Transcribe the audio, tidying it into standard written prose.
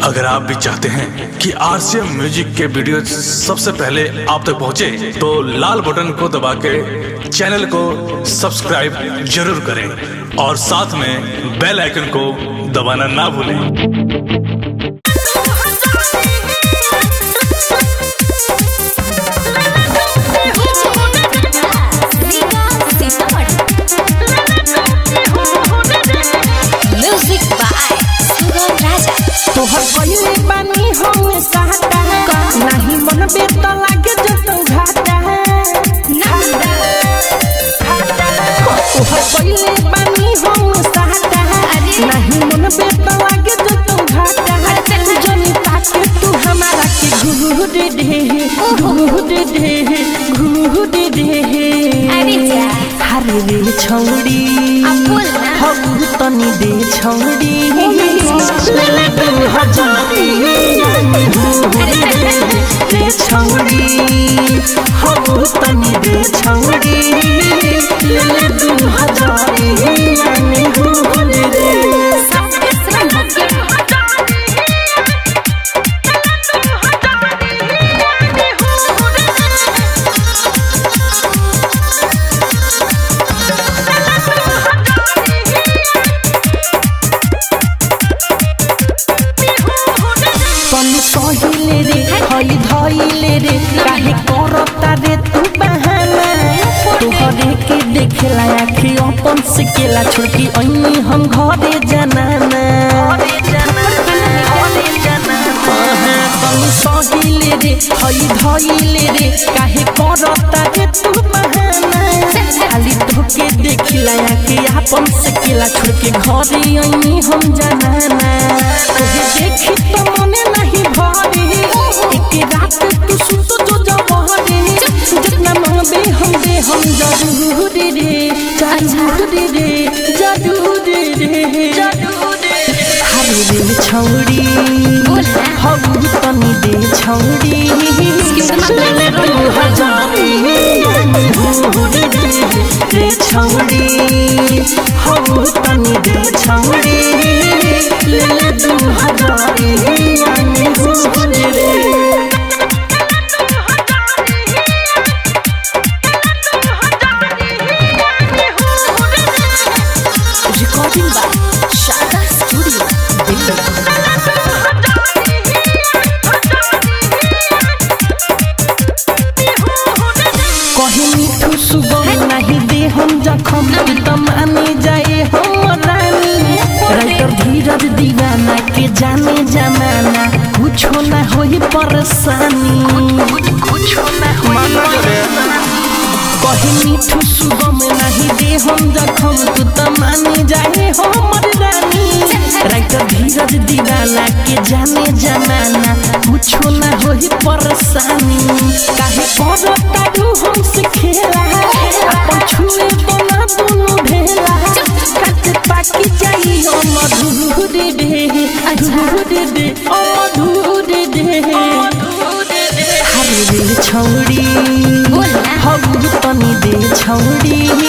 अगर आप भी चाहते हैं कि आरसीएम म्यूजिक के वीडियो सबसे पहले आप तक पहुंचे, तो लाल बटन को दबा के चैनल को सब्सक्राइब जरूर करें और साथ में बेल आइकन को दबाना ना भूलें। तोहर पहिले बानी हम सहता नहीं मन बेत लागे जो तू घाटा तोहर पहिले बानी हम सहता नहीं मन बेत लागे जो तू घाटा जनी ताके तू हमारा के घूर दे अरे जा हरे रे छौड़ी हम तनी दे छौड़ी दे छौड़ी हम तनी दे छौड़ी ले 2000 सहिले रे हई धइले रे काहे करता रे तू बहाना तोहरे के देखेला आखी अपन से केला छोड़की अइनी हम घरे जनाना सहिले रे हई धइले रे काहे करता रे तू बहाना खाली तोके देखिला आखी अपन से केला छोड़के घरे अइनी हम जनाना तोहे देखी तो मने नहीं भारी एक रात तू सुतो जो जवानी जितना मांगे हम दे हम जादू रे हरे रे छौड़ी हम तनी दे छौड़ी ले 2000 रे छौड़ी हम तनी दे छौड़ी ले 2000 Recording by Shada Studio, कहीं मिठू सुगम नहीं दे हम जखम मानी जाए हम रानी राइटर धीरज दीवाना के जाने जमाना कुछो ना होई परेशानी कहीं मिठू सुगम नहीं दे हम जखम तू तो मानी जाए हमर रानी राइटर धीरज दीवाना के जाने जमाना कुछो ना होई परेशानी काहे करता तू हमसे खेला अपन छुए बना दोनों ढेला काटे पाकी जाई ओ मधुर दे ओ मधुर दे हरे रे छौड़ी हम तनी दे छौड़ी